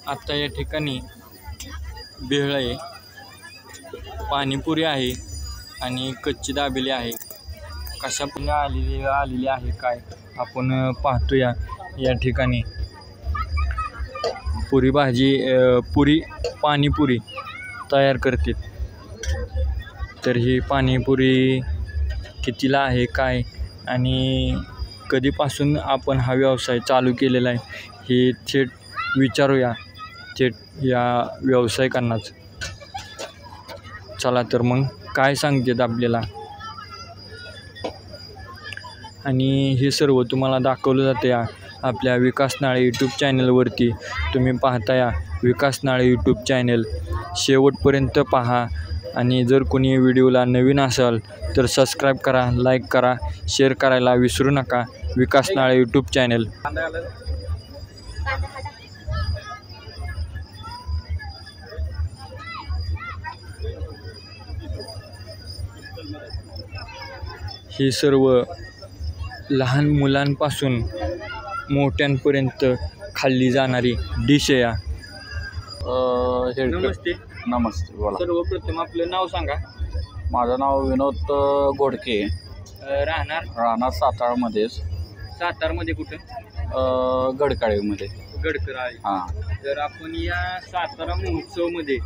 आता या ठिकाणी भेळ आहे, पाणीपुरी आहे आणि कच्ची दाबेली आहे. कशा पुन्हा आलेली आहे काय आपण पाहतोया. या ठिकाणी पुरी भाजी पुरी पाणीपुरी तयार करते. तर ही पाणीपुरी कितीला आहे काय आणि कधीपासून आपण हा व्यवसाय चालू केलेला आहे हे थेट विचारूया थेट या व्यावसायिकांनाच. चला तर मग काय सांगतात आपल्याला. आणि हे सर्व तुम्हाला दाखवलं जातं या आपल्या विकास नाळे यूट्यूब चॅनलवरती. तुम्ही पाहताया विकास नाळे यूट्यूब चॅनल. शेवटपर्यंत पहा आणि जर कोणी व्हिडिओला नवीन असाल तर सबस्क्राईब करा, लाईक करा, शेअर करायला विसरू नका. विकास नाळे यूट्यूब चॅनल. ही सर्व लहान मुलांपासून मोठ्यांपर्यंत खाल्ली जाणारी डिश आहे. नमस्ते. नमस्ते, बोला. सर्वप्रथम आपलं नाव सांगा. माझं नाव विनोद गोडके. राहणार सातारामध्येच. सातारमध्ये कुठं? गडकाळीमध्ये. गडकराळी. हां. तर आपण या सातारा महोत्सवमध्ये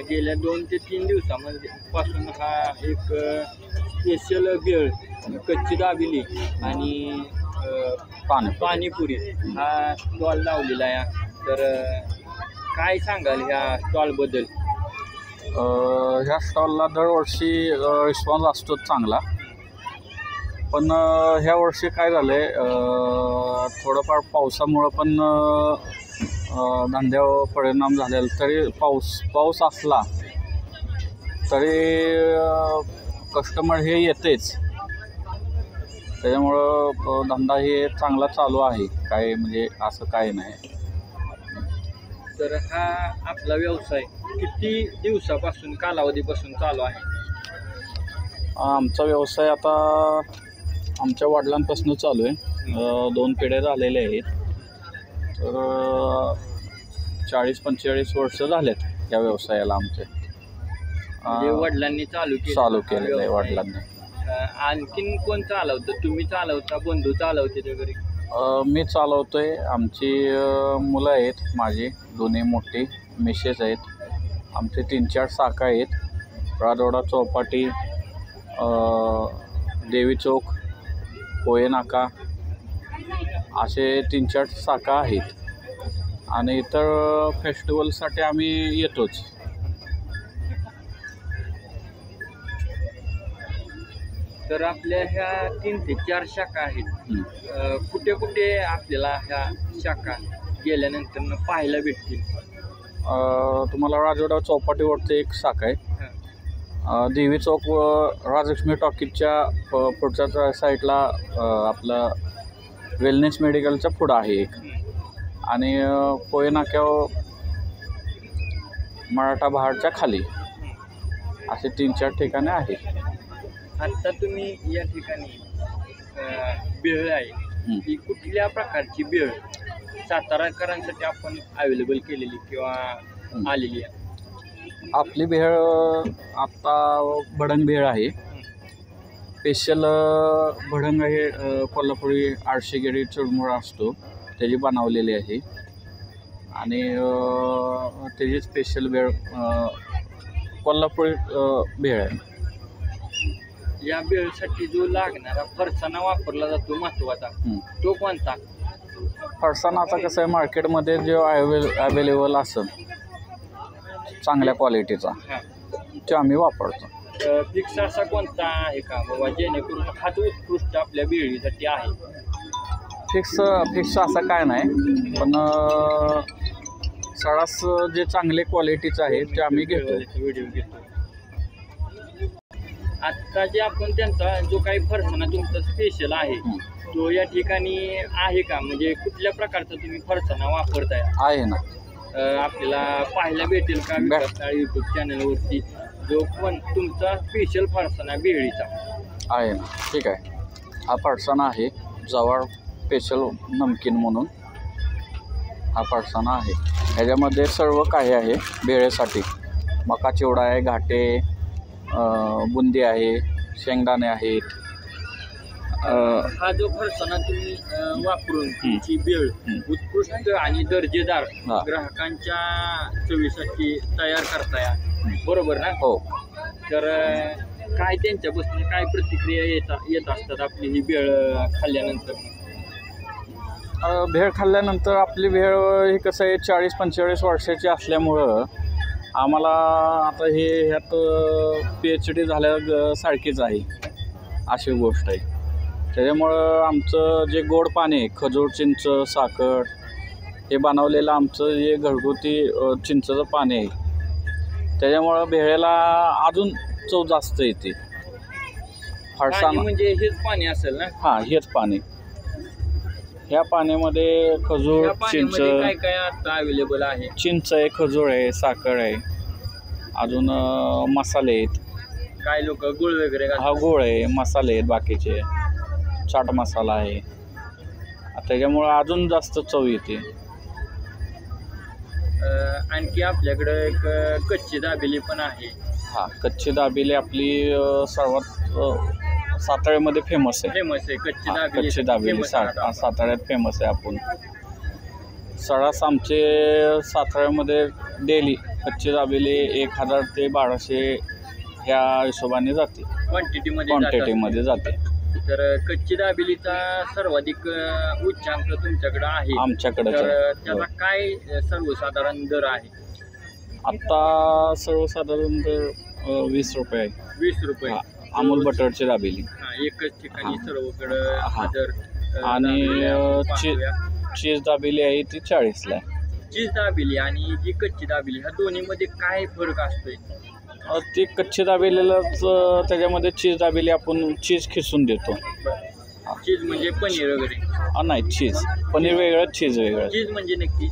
गेल्या 2 ते 3 दिवसामध्ये पासून हा एक स्पेशल भेळ, कच्ची दाबेली आणि पाणीपुरी हा स्टॉल लावलेला आहे. तर काय सांगाल ह्या स्टॉलबद्दल? ह्या स्टॉलला दरवर्षी रिस्पॉन्स असतोच चांगला, पण ह्या वर्षी काय झालं आहे, थोडंफार पावसामुळं पण धंद्यावर परिणाम झालेला. तरी पाऊस असला तरी कस्टमर हे येतेच, त्याच्यामुळं धंदा हे चांगला चालू आहे. काय म्हणजे असं काय नाही. तर हा आपला व्यवसाय किती दिवसापासून कालावधीपासून चालू आहे? आमचा व्यवसाय आता आमच्या वडिलांपासून चालू आहे. 2 पिढ्या झालेल्या आहेत. तर 40-45 वर्ष झालेत या व्यवसायाला आमचे. वडिलांनी चालू केलेलं आहे वडिलांनी. आणखीन कोण चालवतं? तुम्ही चालवता, बंधू चालवते वगैरे? मी चालवतोय. आमची मुलं आहेत, माझी दोन्ही मोठी मिसेस आहेत. आमचे 3-4 शाखा आहेत. राजवाडा, चौपाटी, देवी चौक, कोये नाका असे 3-4 शाखा आहेत. आणि इतर फेस्टिवलसाठी आम्ही येतोच. तर आपल्या ह्या 3 ते 4 शाखा आहेत. कुठे कुठे आपल्याला ह्या शाखा गेल्यानंतर पाहायला भेटतील? तुम्हाला राजवाडा चौपाटीवरती एक शाखा आहे. देवी चौक व राजलक्ष्मी टॉकीजच्या पुढच्या साईडला आपलं वेलनेस मेडिकलच्या पुढं आहे एक. आणि कोये नाक्यावर मराठा बहारच्या खाली असे 3-4 ठिकाणे आहेत. आत्ता तुम्ही या ठिकाणी भेळ आहे ही कुठल्या प्रकारची भेळ साताराकरांसाठी आपण अवेलेबल केलेली किंवा आलेली आहे? आपली भेळ आत्ता भडंग भेळ आहे. स्पेशल भडंग आहे, कोल्हापुरी आळशीगिरी चुरमुरा असतो त्याची बनवलेली आहे. आणि त्याची स्पेशल भेळ कोल्हापुरी भेळ आहे. या भेळसाठी जो लागणारा फरसाणा वापरला जातो महत्त्वाचा, तो कोणता? फरसाणा आता कसं आहे, मार्केटमध्ये जो अवेलेबल असेल चांगल्या क्वालिटीचा तो आम्ही वापरतो. फिक्स असा कोणता आहे का बाबा जेणेकरून हाच उत्कृष्ट आपल्या भेळीसाठी आहे? फिक्स असं काय नाही, पण सरास जे चांगले क्वालिटीचं आहे ते आम्ही घेतो. व्हिडिओ घेतो. आत्ता जे आपण त्यांचा जो काही फरसाणा तुमचा स्पेशल आहे तो या ठिकाणी आहे का? म्हणजे कुठल्या प्रकारचा तुम्ही फरसाणा वापरताय? आहे ना. आपल्याला पाहायला भेटेल का विकास नाळे यूट्यूब चॅनलवरती जो पण तुमचा स्पेशल फरसाणा भेळीचा आहे ना? ठीक आहे. हा फरसाणा आहे जवळ स्पेशल नमकीन म्हणून. हा फरसाणा आहे. ह्याच्यामध्ये सर्व काही आहे भेळेसाठी. मका चिवडा आहे, घाटे, बुंदी आहे, शेंगदाणे आहेत. हा जो फरसाणा तुम्ही वापरून तुमची बेळ उत्कृष्ट आणि दर्जेदार ग्राहकांच्या चवीसाठी तयार करताय, बरोबर ना? हो. तर काय त्यांच्यापासून काय प्रतिक्रिया येत असतात आपली ही बेळ खाल्ल्यानंतर? भेळ खाल्ल्यानंतर आपली भेळ ही कसं आहे 40-45 वर्षाची असल्यामुळं आम्हाला आता हे ह्यात PhD झाल्या सारखीच आहे अशी गोष्ट आहे. त्याच्यामुळं आमचं जे गोड पाणी आहे, खजूर, चिंच, साखर हे बनवलेलं आमचं जे घरगुती चिंचेचं पाणी आहे, त्याच्यामुळं भेळेला अजून चव जास्त येते. फरसाणा म्हणजे हेच पाणी असेल ना? हां, हेच पाणी. ह्या पाण्यामध्ये खजूर, चिंच, काय काय आता अवेलेबल आहे? चिंच आहे, खजूर आहे, साखर आहे, अजून मसाले आहेत. काय लोक गुळ वगैरे हा गुळ आहे, मसाले आहेत बाकीचे, चाट मसाला आहे. त्याच्यामुळे अजून जास्त चव येते. आणखी आपल्याकडे एक कच्ची दाबेली पण आहे. हा, कच्ची दाबेली आपली सर्वात साताऱ्यामध्ये फेमस आहे. कच्ची दाबेली साताऱ्यात फेमस आहे. आपण सर्रास आमचे साताऱ्यामध्ये डेली कच्ची दाबेली 1000 ते 1200 ह्या हिशोबाने जाते, क्वांटिटीमध्ये जाते. तर कच्ची दाबेलीचा सर्वाधिक उच्चांक तुमच्याकडे आहे? आमच्याकडे. तर त्याला काय सर्वसाधारण दर आहे? आत्ता सर्वसाधारण दर 20 रुपये आहे. 20 रुपये अमूल बटरची दाबेली. एकच ठिकाणी सर्वकडे दर. आणि चीज दाबेली आहे ती 40ला आहे. चीज दाबेली आणि जी कच्ची दाबेली ह्या दोन्हीमध्ये काय फरक असतोय? ती कच्ची दाबेलीलाच त्याच्यामध्ये चीज दाबेली आपण चीज खिसून देतो. चीज म्हणजे पनीर वगैरे? नाही, चीज. पनीर वेगळं, चीज वेगळं. चीज म्हणजे नक्की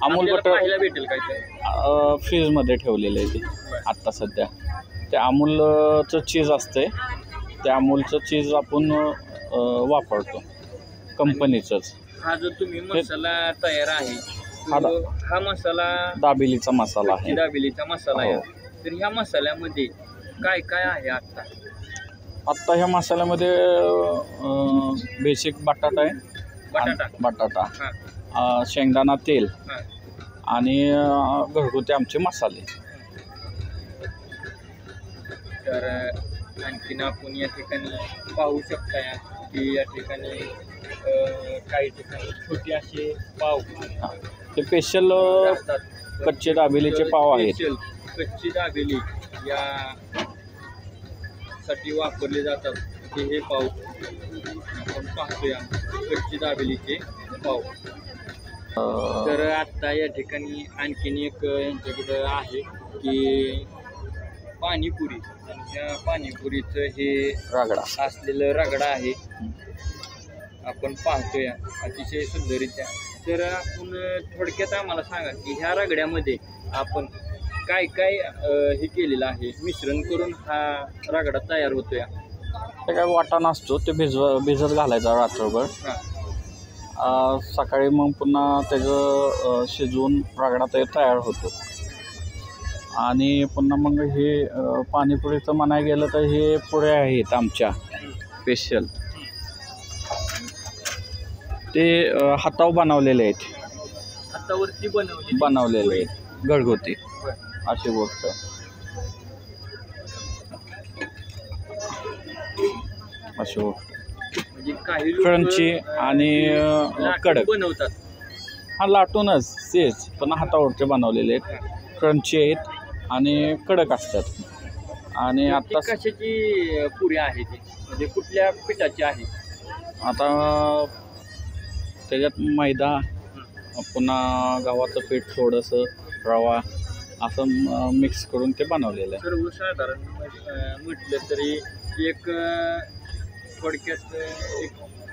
अमूल बटर पाहायला भेटेल काय ते? फ्रीजमध्ये ठेवलेलं आहे ते आत्ता सध्या. ते अमूलचं चीज असते, ते अमूलचं चीज आपण वापरतो, कंपनीचंच. हा जो तुम्ही मसाला तयार आहे, हा मसाला दाबेलीचा मसाला आहे. दाबेलीचा मसाला आहे. तर ह्या मसाल्यामध्ये काय काय आहे? आत्ता ह्या मसाल्यामध्ये बेसिक बटाटा आहे, बटाटा, शेंगदाणा तेल आणि घरगुती आमचे मसाले. तर आणखीन आपण या ठिकाणी पाहू शकता की या ठिकाणी काही ठिकाणी छोटे असे पाव, ते स्पेशल कच्चे दाबेलीचे पाव आहेत. कच्ची दाबेली या साठी वापरले जातात ते हे पाव आपण पाहतोया, कच्ची दाबेलीचे पाव. तर आत्ता या ठिकाणी आणखीन एक यांच्याकडं आहे की पाणीपुरी, आणि त्या पाणीपुरीचं हे रगडा असलेलं रगडा आहे आपण पाहतोय अतिशय सुंदररित्या. तर आपण थोडक्यात आम्हाला सांगा की ह्या रगड्यामध्ये आपण काय काय हे केलेलं आहे, मिश्रण करून हा रगडा तयार होतोय? ते काय वाटाणा असतो, ते भिजत घालायचा रात्रभर. सकाळी मग पुन्हा त्याचं शिजवून रगडा तयार होतो. आणि पुन्हा मग हे पाणीपुरीचं म्हणायला गेलं तर हे पुऱ्या आहेत आमच्या स्पेशल, ते हातावर बनवलेले आहेत. हातावरती बनवलेले आहेत, घरगुती अशी गोष्ट. अशी गोष्ट म्हणजे काही क्रंची आणि कडक बनवतात. हा, लाटूनच तेच, पण हातावरचे बनवलेले आहेत, क्रंची आहेत आणि कडक असतात. आणि आता कशाची पुरी आहे ती, म्हणजे कुठल्या पिठाची आहे? आता त्याच्यात मैदा, पुन्हा गव्हाचं पीठ, थोडंसं रवा असं मिक्स करून ते बनवलेलं आहे. सर्वसाधारण म्हटलं तरी एक थोडक्यात एक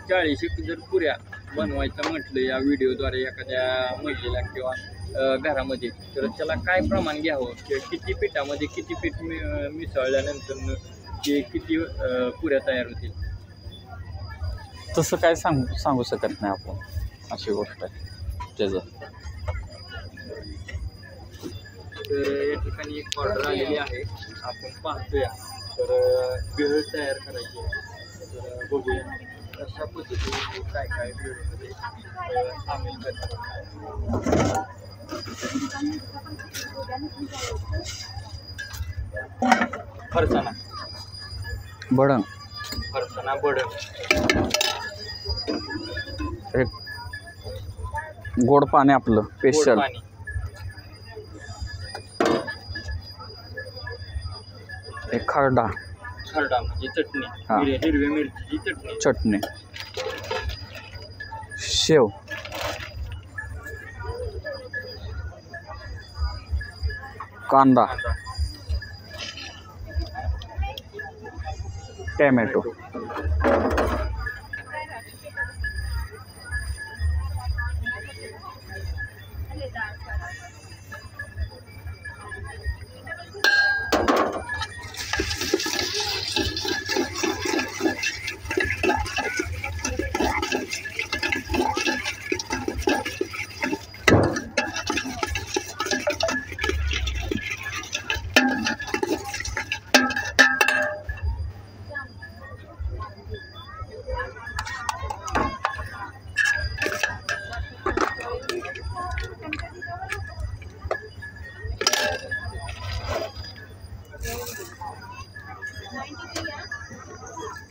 40 जर पुऱ्या बनवायचं म्हटलं या व्हिडिओद्वारे एखाद्या महिलेला किंवा घरामध्ये, तर त्याला काय प्रमाण घ्यावं, किती पिठामध्ये किती पीठ मिसळल्यानंतर ते किती पुऱ्या तयार होतील? तसं काय सांगू शकत नाही आपण, अशी गोष्ट आहे. त्याचं. तर या ठिकाणी एक ऑर्डर आलेली आहे, आपण पाहतोया. तर भेळ तयार करायची आहे. तर बघूया कशा पद्धतीने काय काय भेळमध्ये सामील करतात. फरसाणा भडंग, फरसाणा भडंग, एक गोड पाणी आपलं गोड स्पेशल, पाणी, एक खरडा, खरडा म्हणजे चटणी, हा. हिरव्या मिरचीची चटणी, चटणी, शेव, कांदा, टॅमॅटो,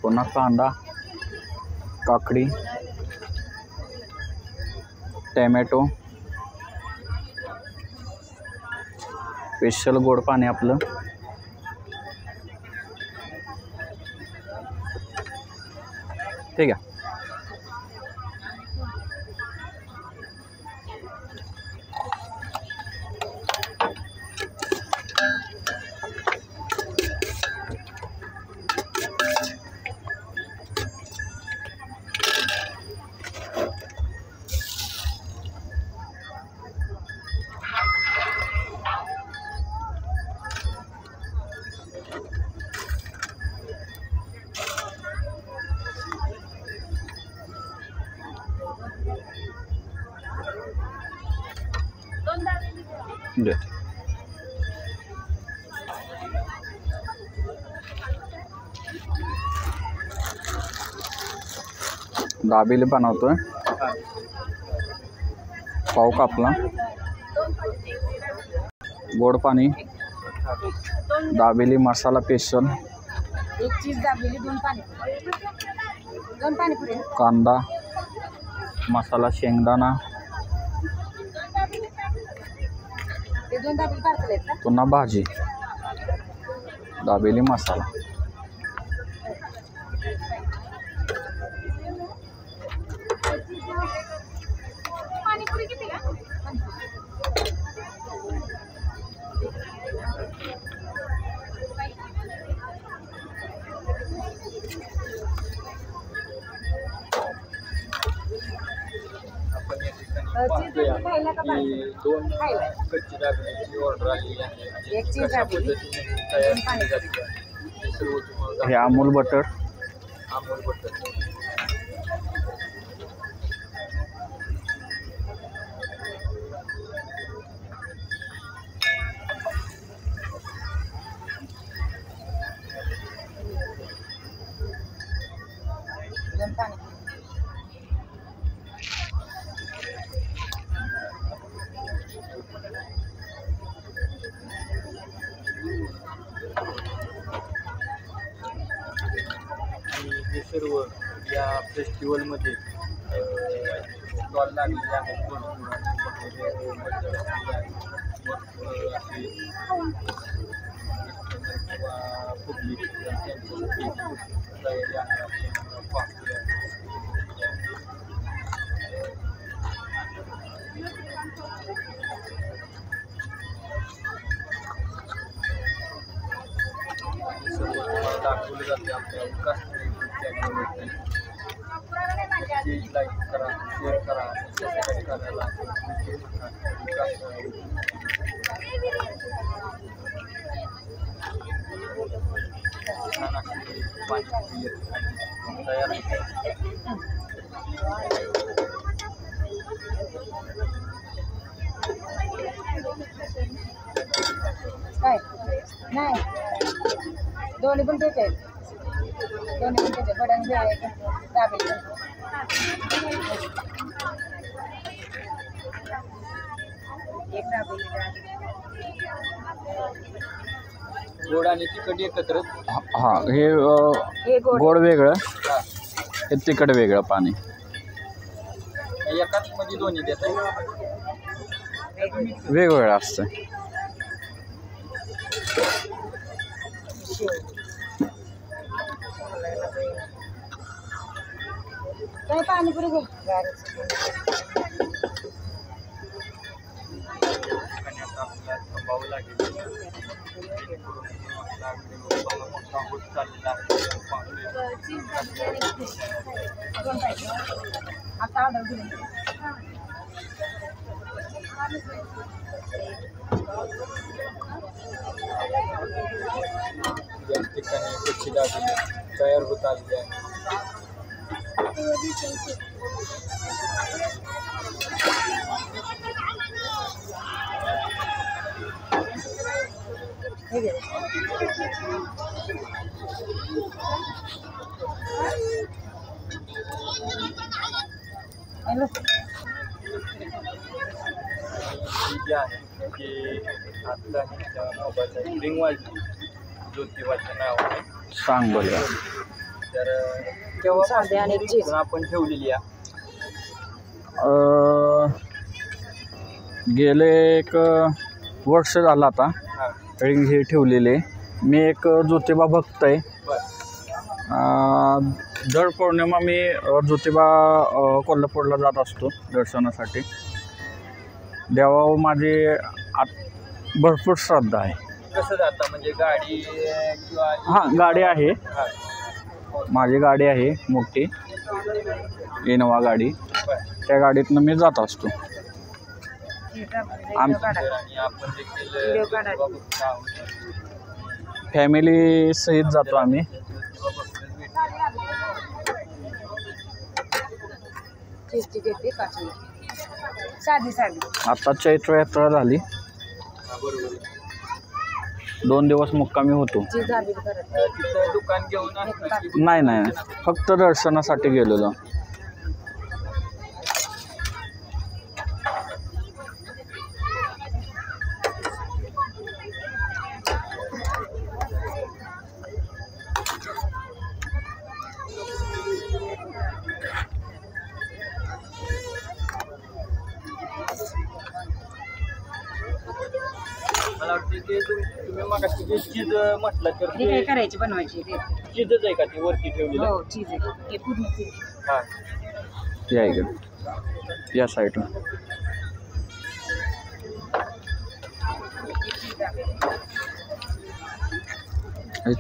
पुन्हा कांदा, काकडी, टॅमॅटो, स्पेशल गोड पाणी आपलं, ठीक आहे. दे. दाबेली बनवतोय, पाव कापला, गोड पाणी, दाबेली मसाला स्पेशल, एक चीज दाबेली, दोन पाणीपुरी, कांदा, मसाला शेंगदाणा, ते दोन दाबेली पार्सल आहेत ना. पुन्हा भाजी, दाबेली मसाला, पाणीपुरी किती का? आपण या ठिकाणी पाहतोया की 2 कच्ची दाबेलीची ऑर्डर आलेली आहे आणि एक चीज कशा दाबेली, पद्धतीने तयार केली जाते हे सर्व तुम्हाला हे अमूल बटर, अमोल बटर. दोन पाणीपुरी. आणि हे सर्व या फेस्टिवलमध्ये स्टॉल लागलेले आहेत. भरपूर आणि बघायला भरपूर असे किंवा पब्लिक त्यांच्यासाठी तयारी आहे आपण पाहतोया. हे सर्व तुम्हाला दाखवले जाते आपल्या विकास यूट्यूब चॅनलवरती. लाईक करा, शेअर करा, सबस्क्राईब करायला विसरू नका. विकास छान अशी पाणीपुरी या ठिकाणी तयार आहे. काय नाही दोन्ही पण तेच आहेत दोन्ही पण तेच बडन बी आहे दाबेली पण एक दाबेली गोड आणि तिखट एकत्र. हां हे हे गोड वेगळं हे तिखट वेगळं पाणी. एकाच म्हणजे दोन्ही देत आहे. वेगवेगळं असतं. काय पाणीपुरी घे आता ऑर्डर दिली या ठिकाणी कच्ची दाबेली तयार होत आलेली आहे. हे घे हॅलो जी आहे की आता मोबाईलला रिंग वाजली ज्योतिबाचं नाव आहे. सांग बोलूया. तर तेव्हा साधे आणि चीज आपण ठेवलेली आहे. गेले एक वर्ष झालं आता हां रिंग हे ठेवलेले. मी एक ज्योतिबा भक्त आहे. बरं दर पौर्णिमा मी ज्योतिबा कोल्हापूरला जात असतो दर्शनासाठी. देवावर माझी भरपूर श्रद्धा आहे. कसं जाता म्हणजे गाडी किंवा हां गाडी आहे हां माझी गाडी आहे मोठी इनोवा गाडी. त्या गाडीतनं मी जात असतो. आणि आपण देखील फॅमिली सहित जातो आम्ही. चीजची घेतली काचून साधी साधी आता चैत्र यात्रा झाली. बरोबर 2 दिवस मुक्कामी होतो. चीज दाबेली करत तिथं दुकान घेऊन असतं की नाही फक्त दर्शनासाठी गेलेलो. मला वाटतं की तुम्ही मग चीज म्हटलं तर हे काय करायची बनवायची ते चीजच आहे का ती वरती ठेवलेली? हो चीज आहे हे पूर्ण चीज हां या इकडे या साईडला.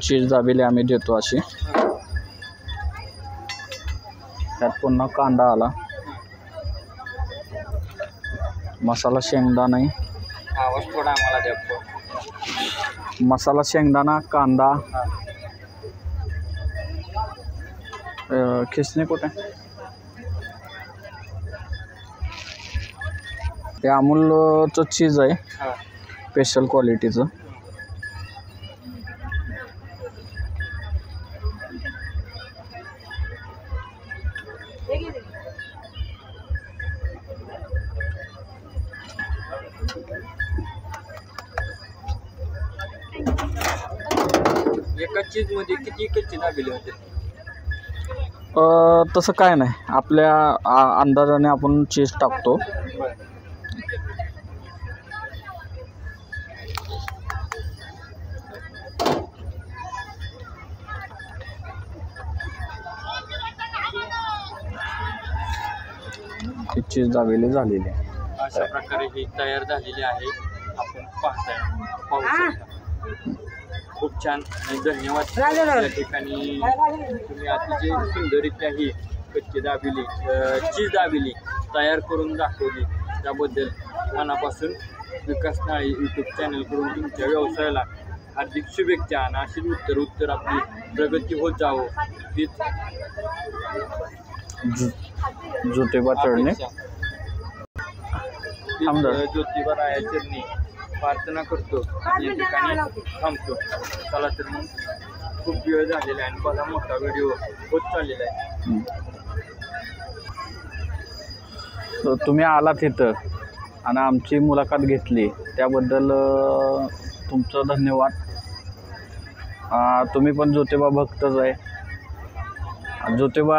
चीज दाबेली आम्ही देतो अशी. त्यात पुन्हा कांदा आला. मसाला शेंगदाणा नाही आवाज थोडा आम्हाला द्या. मसाला शेंगदाणा कांदा खिसणी कुठे ते अमूलचं चीज आहे हां स्पेशल क्वालिटीचं. एका चीज मध्ये किती कच्ची दाबेली होते? तसं काय नाही आपल्या अंदाजाने आपण चीज टाकतो. ही चीज दाबेली झालेली आहे. अशा प्रकारे ही तयार झालेली आहे. आपण पाहू शकता. खूप छान आणि धन्यवाद. या ठिकाणी तुम्ही अतिशय सुंदररित्या ही कच्ची दाबेली चीज दाबेली तयार करून दाखवली. त्याबद्दल मनापासून विकास नाळे यूट्यूब चॅनलकडून तुमच्या व्यवसायाला हार्दिक शुभेच्छा. आणि अशीच उत्तर आपली प्रगती होत जावं हीच ज्योतिबा चढणे ज्योतिबा राया चरणी प्रार्थना करतो या ठिकाणी थांबतो. चला तर मग खूप वेळ झालेला आहे आणि बघा मोठा व्हिडिओ होत चाललेला आहे. तर तुम्ही आलात इथं आणि आमची मुलाखत घेतली त्याबद्दल तुमचं धन्यवाद. तुम्ही पण ज्योतिबा भक्तच आहे. ज्योतिबा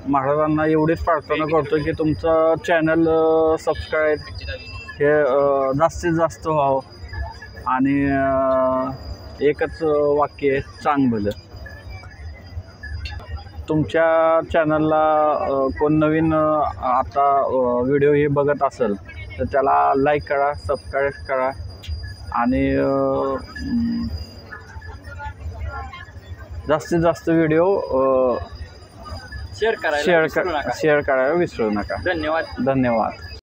महाराजांना एवढीच प्रार्थना करतो की तुमचं चॅनल सबस्क्राईब हे जास्तीत जास्त व्हावं आणि एकच वाक्य आहे, चांग भलं. तुमच्या चॅनलला कोण नवीन आता व्हिडिओ हे बघत असेल तर त्याला लाईक करा, सबस्क्राईब करा आणि जास्तीत जास्त व्हिडिओ शेअर करायला शेअर करायला विसरू नका. धन्यवाद. धन्यवाद.